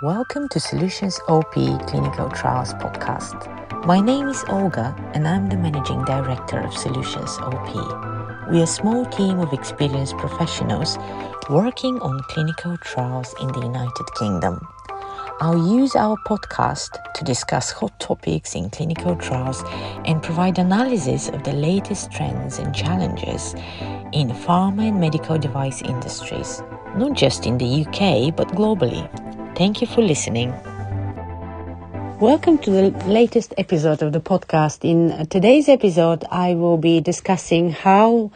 Welcome to Solutions OP Clinical Trials Podcast. My name is Olga and I'm the Managing Director of Solutions OP. We are a small team of experienced professionals working on clinical trials in the United Kingdom. I'll use our podcast to discuss hot topics in clinical trials and provide analysis of the latest trends and challenges in pharma and medical device industries, not just in the UK but globally. Thank you for listening. Welcome to the latest episode of the podcast. In today's episode, I will be discussing how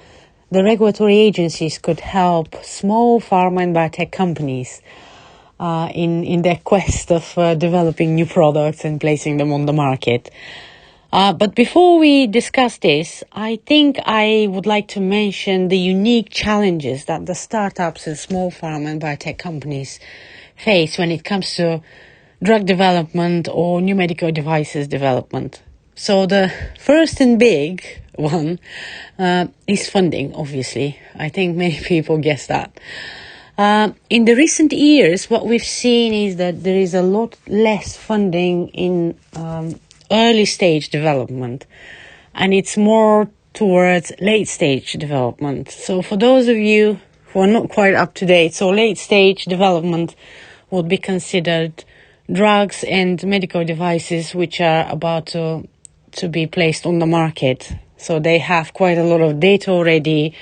the regulatory agencies could help small pharma and biotech companies in their quest of developing new products and placing them on the market. But before we discuss this, I think I would like to mention the unique challenges that the startups and small pharma and biotech companies face when it comes to drug development or new medical devices development. So the first and big one is funding, obviously. I think many people guess that. In the recent years, what we've seen is that there is a lot less funding in early stage development, and it's more towards late stage development. So for those of you who are not quite up to date, so late stage development would be considered drugs and medical devices which are about to be placed on the market. So they have quite a lot of data already,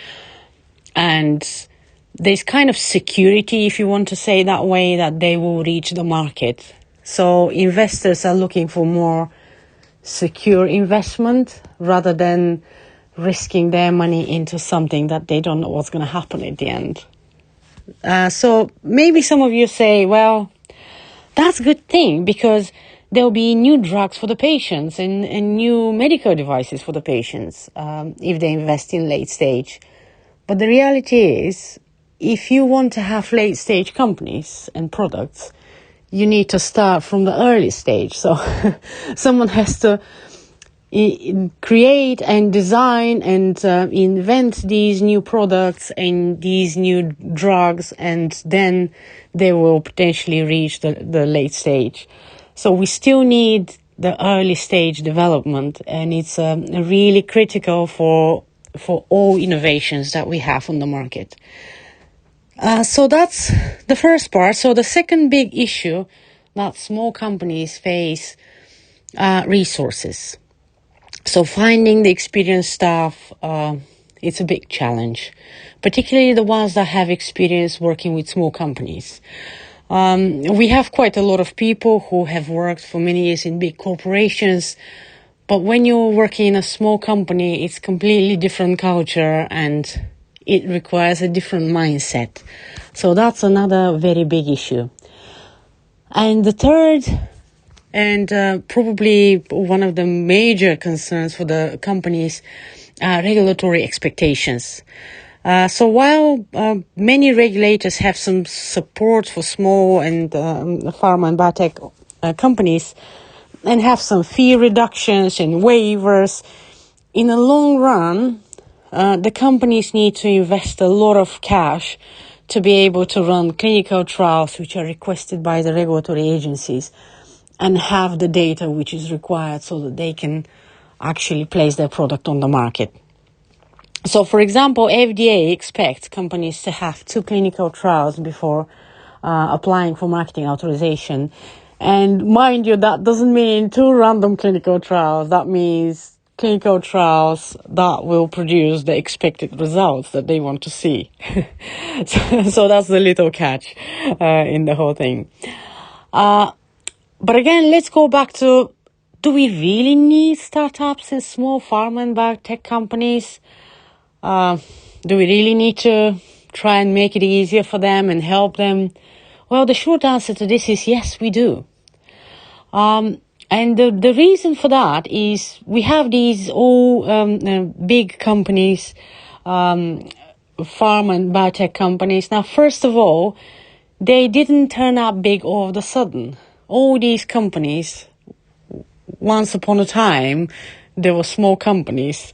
and there's kind of security, if you want to say that way, that they will reach the market. So investors are looking for more secure investment rather than risking their money into something that they don't know what's going to happen at the end. So maybe some of you say, well, that's a good thing because there'll be new drugs for the patients and new medical devices for the patients if they invest in late stage. But the reality is, if you want to have late stage companies and products, you need to start from the early stage. So someone has to create and design and invent these new products and these new drugs, and then they will potentially reach the late stage. So we still need the early stage development, and it's really critical for all innovations that we have on the market. So that's the first part. So the second big issue that small companies face resources. So finding the experienced staff, it's a big challenge, particularly the ones that have experience working with small companies. We have quite a lot of people who have worked for many years in big corporations, but when you're working in a small company, it's completely different culture and it requires a different mindset. So that's another very big issue. And the third, and probably one of the major concerns for the companies, regulatory expectations. So while many regulators have some support for small and pharma and biotech companies and have some fee reductions and waivers, in the long run, the companies need to invest a lot of cash to be able to run clinical trials which are requested by the regulatory agencies and have the data which is required so that they can actually place their product on the market. So, for example, FDA expects companies to have 2 clinical trials before applying for marketing authorization. And mind you, that doesn't mean 2 random clinical trials. That means clinical trials that will produce the expected results that they want to see. So that's the little catch in the whole thing. But again, let's go back to, do we really need startups and small pharma and biotech companies? Do we really need to try and make it easier for them and help them? Well, the short answer to this is yes, we do. And the reason for that is we have these all big companies, pharma and biotech companies. Now, first of all, they didn't turn up big all of a sudden. All these companies, once upon a time, they were small companies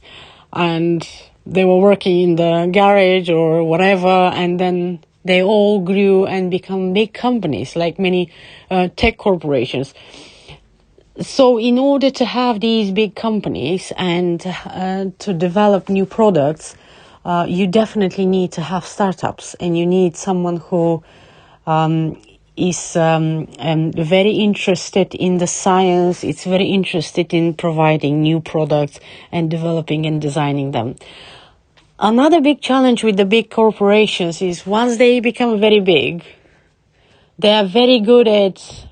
and they were working in the garage or whatever, and then They all grew and become big companies, like many tech corporations. So in order to have these big companies and to develop new products, you definitely need to have startups, and you need someone who is very interested in the science. It's very interested in providing new products and developing and designing them. Another big challenge with the big corporations is once they become very big, they are very good at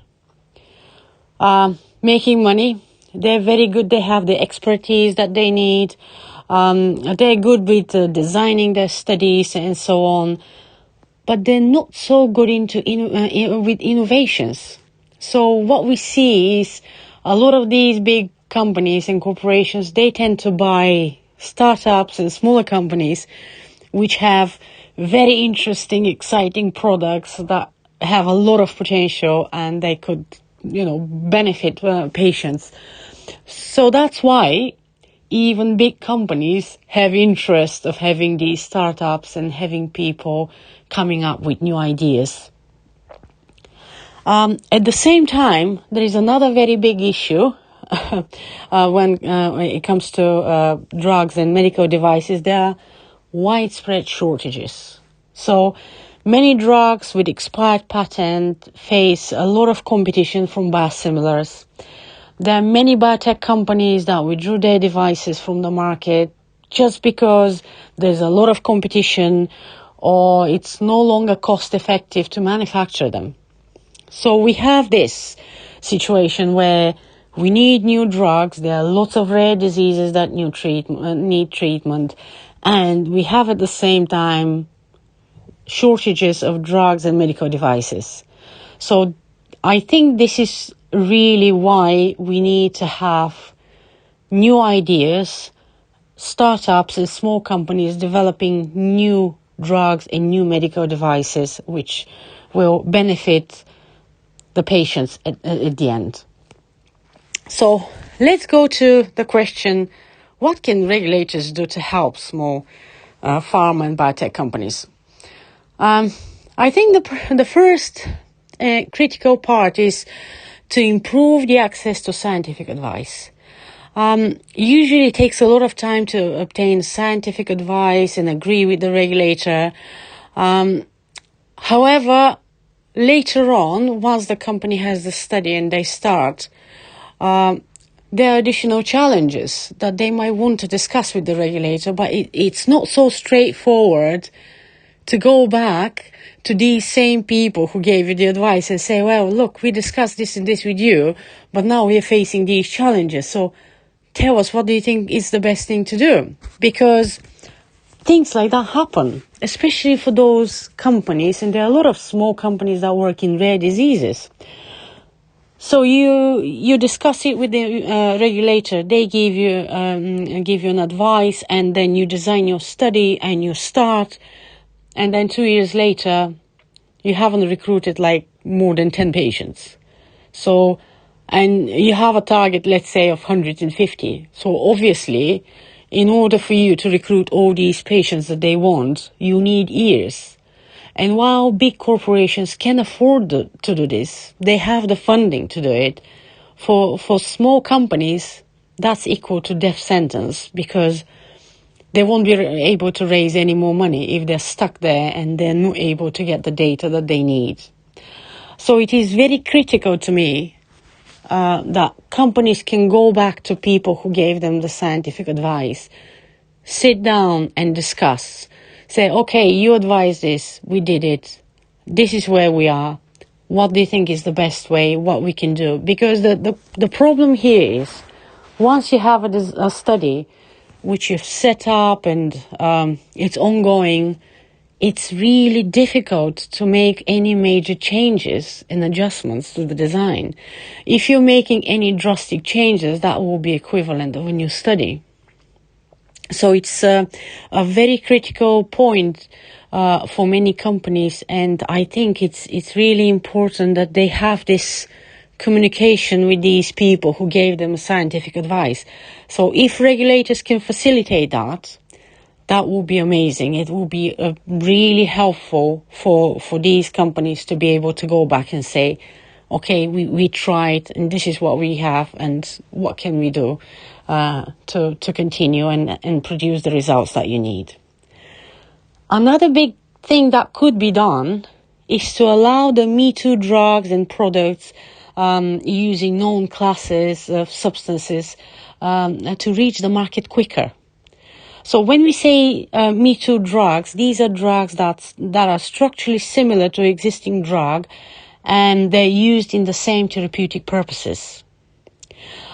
making money. They're very good. They have the expertise that they need. They're good with designing their studies and so on. But they're not so good with innovations. So what we see is a lot of these big companies and corporations, they tend to buy startups and smaller companies which have very interesting, exciting products that have a lot of potential, and they could, benefit patients. So that's why even big companies have interest of having these startups and having people coming up with new ideas. At the same time, there is another very big issue when it comes to drugs and medical devices. There are widespread shortages. So many drugs with expired patent face a lot of competition from biosimilars. There are many biotech companies that withdrew their devices from the market just because there's a lot of competition, or it's no longer cost effective to manufacture them. So we have this situation where we need new drugs. There are lots of rare diseases that need treatment. And we have at the same time shortages of drugs and medical devices. So I think this is really why we need to have new ideas, startups and small companies developing new drugs and new medical devices which will benefit the patients at the end. So let's go to the question, what can regulators do to help small pharma and biotech companies? I think the first critical part is to improve the access to scientific advice. Usually it takes a lot of time to obtain scientific advice and agree with the regulator. However, later on, once the company has the study and they start, there are additional challenges that they might want to discuss with the regulator, but it's not so straightforward to go back to these same people who gave you the advice and say, well, look, we discussed this and this with you, but now we are facing these challenges. So tell us, what do you think is the best thing to do? Because things like that happen, especially for those companies, and there are a lot of small companies that work in rare diseases. So you discuss it with the regulator. They give you an advice, and then you design your study and you start, and then 2 years later, you haven't recruited like more than 10 patients. So, and you have a target, let's say, of 150. So obviously, in order for you to recruit all these patients that they want, you need years. And while big corporations can afford to do this, they have the funding to do it. For small companies, that's equal to death sentence, because they won't be able to raise any more money if they're stuck there and they're not able to get the data that they need. So it is very critical to me that companies can go back to people who gave them the scientific advice, sit down and discuss. Say, okay, you advised this, we did it, this is where we are, what do you think is the best way, what we can do? Because the problem here is, once you have a study which you've set up and it's ongoing, it's really difficult to make any major changes and adjustments to the design. If you're making any drastic changes, that will be equivalent of a new study. So it's a very critical point for many companies, and I think it's really important that they have this communication with these people who gave them scientific advice. So if regulators can facilitate that, that will be amazing. It will be really helpful for these companies to be able to go back and say, okay, we tried and this is what we have and what can we do to continue and produce the results that you need. Another big thing that could be done is to allow the Me Too drugs and products using known classes of substances to reach the market quicker. So when we say Me Too drugs, these are drugs that are structurally similar to existing drug, and they're used in the same therapeutic purposes.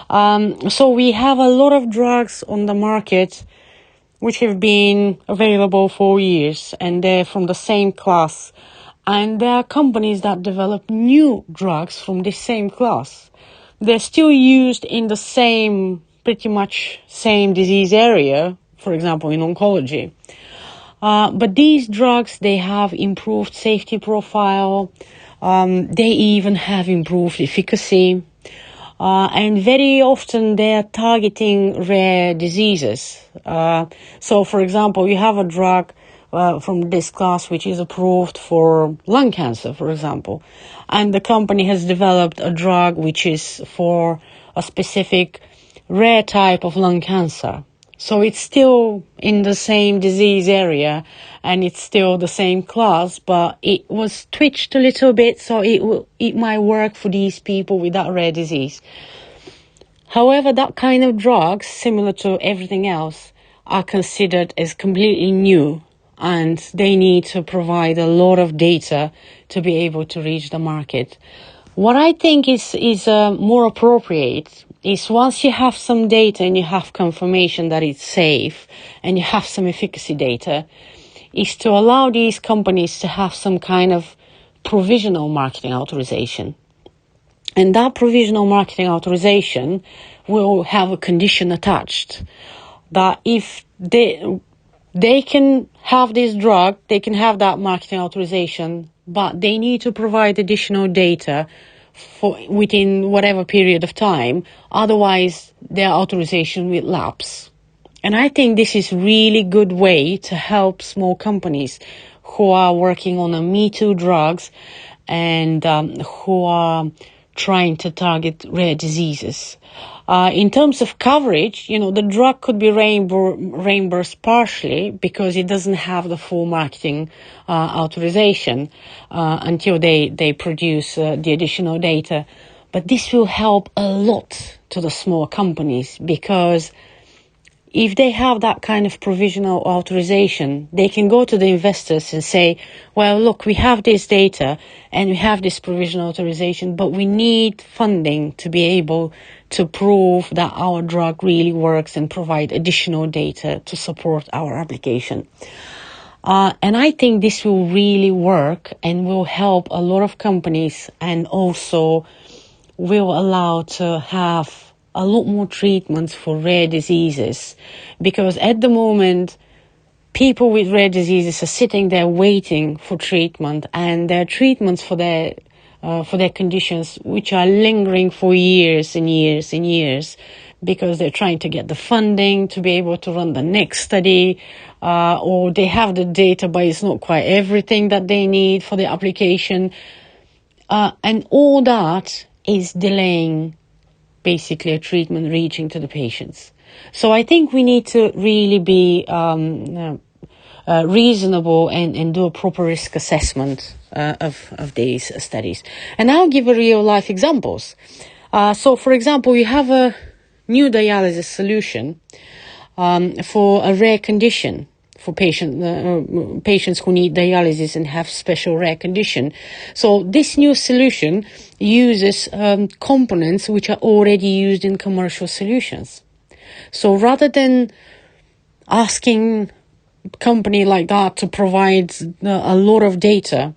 So we have a lot of drugs on the market which have been available for years, and they're from the same class. And there are companies that develop new drugs from this same class. They're still used in the pretty much same disease area, for example, in oncology. But these drugs, they have improved safety profile. They even have improved efficacy. And very often they are targeting rare diseases. So, for example, you have a drug from this class which is approved for lung cancer, for example. And the company has developed a drug which is for a specific rare type of lung cancer. So it's still in the same disease area and it's still the same class, but it was twitched a little bit, so it might work for these people with that rare disease. However, that kind of drugs, similar to everything else, are considered as completely new, and they need to provide a lot of data to be able to reach the market. What I think is more appropriate is once you have some data and you have confirmation that it's safe and you have some efficacy data, is to allow these companies to have some kind of provisional marketing authorization. And that provisional marketing authorization will have a condition attached that if they can have this drug, they can have that marketing authorization, but they need to provide additional data within whatever period of time. Otherwise, their authorization will lapse. And I think this is really good way to help small companies who are working on a Me Too drugs and who are trying to target rare diseases. In terms of coverage, the drug could be reimbursed partially because it doesn't have the full marketing authorization until they produce the additional data. But this will help a lot to the small companies because if they have that kind of provisional authorization, they can go to the investors and say, well, look, we have this data and we have this provisional authorization, but we need funding to be able to prove that our drug really works and provide additional data to support our application. And I think this will really work and will help a lot of companies and also will allow to have a lot more treatments for rare diseases, because at the moment people with rare diseases are sitting there waiting for treatment, and there are treatments for their conditions which are lingering for years and years and years because they're trying to get the funding to be able to run the next study, or they have the data but it's not quite everything that they need for the application, and all that is delaying basically a treatment reaching to the patients. So I think we need to really be reasonable and do a proper risk assessment of these studies. And I'll give a real life examples. So for example, you have a new dialysis solution for a rare condition for patients who need dialysis and have special rare condition. So this new solution uses components which are already used in commercial solutions. So rather than asking a company like that to provide a lot of data,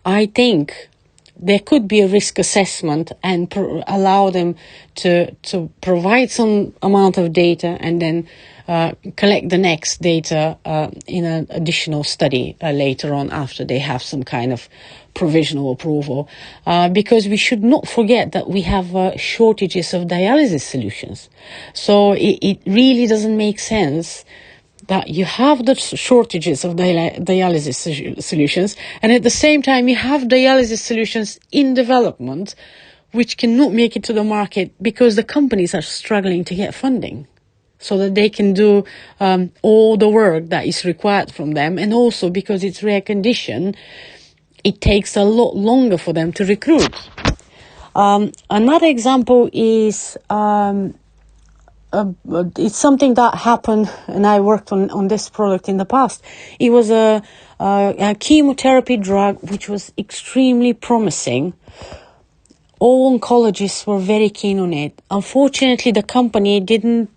I think there could be a risk assessment and allow them to provide some amount of data and then collect the next data in an additional study later on after they have some kind of provisional approval. Because we should not forget that we have shortages of dialysis solutions. So it really doesn't make sense that you have the shortages of dialysis solutions, and at the same time you have dialysis solutions in development which cannot make it to the market because the companies are struggling to get funding so that they can do all the work that is required from them. And also because it's rare condition, it takes a lot longer for them to recruit. Another example is it's something that happened, and I worked on this product in the past. It was a chemotherapy drug which was extremely promising. All oncologists were very keen on it. Unfortunately, the company didn't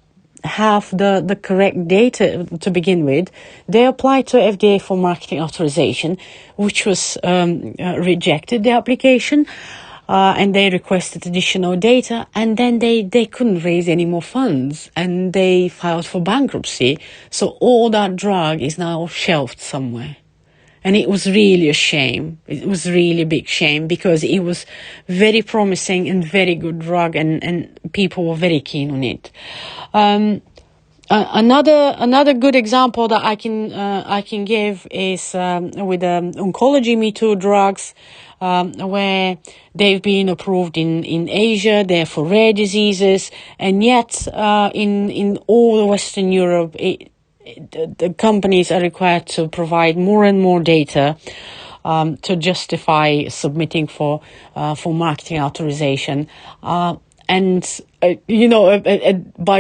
have the correct data to begin with. They applied to FDA for marketing authorization, which was rejected, the application, and they requested additional data, and then they couldn't raise any more funds, and they filed for bankruptcy. So all that drug is now shelved somewhere. And it was really a shame. It was really a big shame because it was very promising and very good drug, and people were very keen on it. Another good example that I can give is with oncology Me Too drugs, where they've been approved in Asia. They're for rare diseases, and yet in all Western Europe, the companies are required to provide more and more data to justify submitting for marketing authorization. By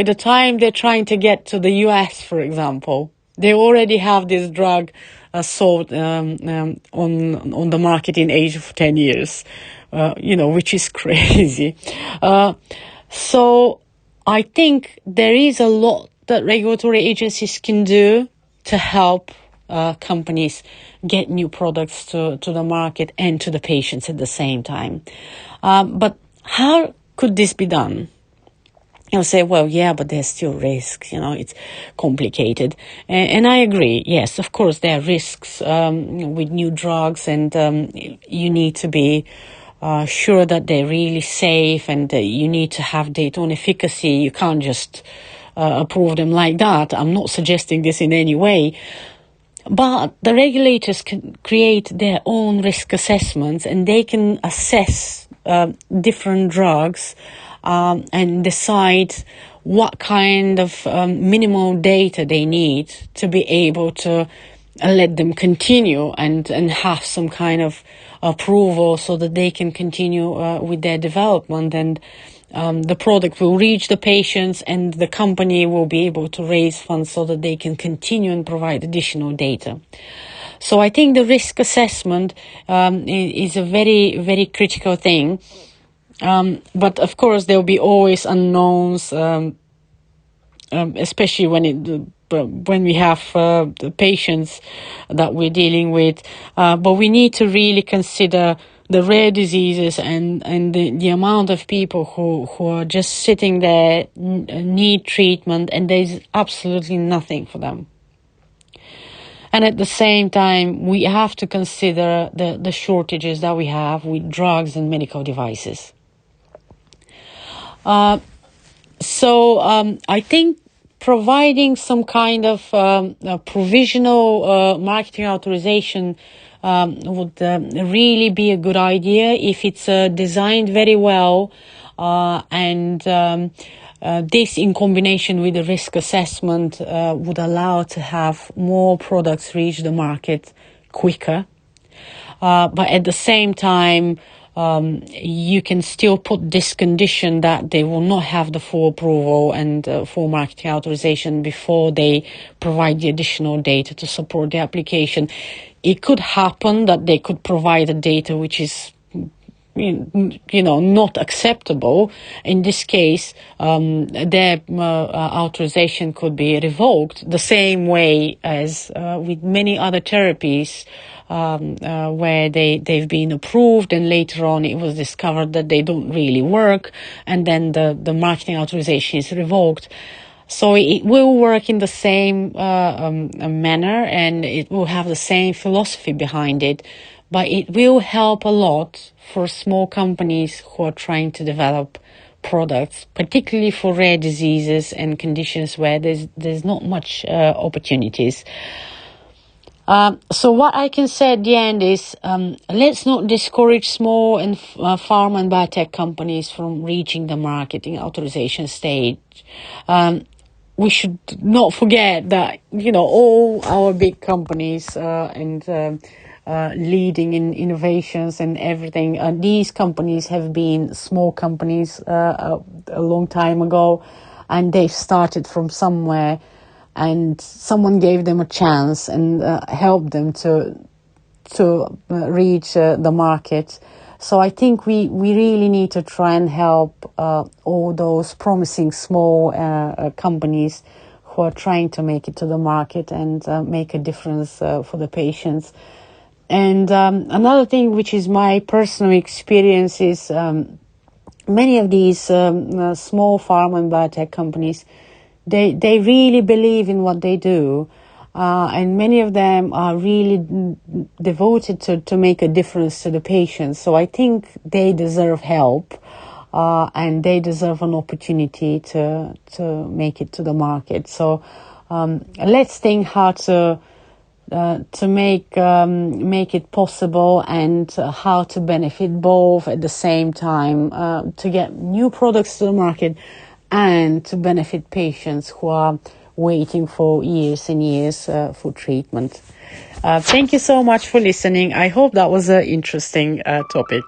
the time they're trying to get to the US, for example, they already have this drug sold on the market in Asia for 10 years, which is crazy. So I think there is a lot that regulatory agencies can do to help companies get new products to the market and to the patients at the same time. But how could this be done? You'll say, well, yeah, but there's still risks, it's complicated. And I agree. Yes, of course, there are risks with new drugs, and you need to be sure that they're really safe, and you need to have data on efficacy. You can't just approve them like that. I'm not suggesting this in any way. But the regulators can create their own risk assessments, and they can assess different drugs and decide what kind of minimal data they need to be able to let them continue and have some kind of approval so that they can continue with their development, and the product will reach the patients, and the company will be able to raise funds so that they can continue and provide additional data. So I think the risk assessment is a very, very critical thing. But of course, there will be always unknowns, especially when we have the patients that we're dealing with. But we need to really consider the rare diseases and the amount of people who are just sitting there, need treatment, and there's absolutely nothing for them. And at the same time, we have to consider the shortages that we have with drugs and medical devices. So I think providing some kind of provisional marketing authorization would really be a good idea if it's designed very well, and this in combination with the risk assessment would allow to have more products reach the market quicker. But at the same time, you can still put this condition that they will not have the full approval and full marketing authorization before they provide the additional data to support the application. It could happen that they could provide the data which is not acceptable. In this case, their authorization could be revoked the same way as with many other therapies where they've been approved, and later on it was discovered that they don't really work, and then the marketing authorization is revoked. So it will work in the same manner, and it will have the same philosophy behind it, but it will help a lot for small companies who are trying to develop products, particularly for rare diseases and conditions where there's not much opportunities. So what I can say at the end is, let's not discourage small and pharma and biotech companies from reaching the marketing authorization stage. We should not forget that, all our big companies and leading in innovations and everything, these companies have been small companies a long time ago, and they've started from somewhere, and someone gave them a chance and helped them to reach the market. So I think we really need to try and help all those promising small companies who are trying to make it to the market and make a difference for the patients. And another thing, which is my personal experience, is many of these small pharma and biotech companies, they really believe in what they do. And many of them are really devoted to make a difference to the patients. So I think they deserve help, and they deserve an opportunity to make it to the market. So let's think how to make it possible, and how to benefit both at the same time, to get new products to the market and to benefit patients who are waiting for years and years for treatment. Thank you so much for listening. I hope that was an interesting topic.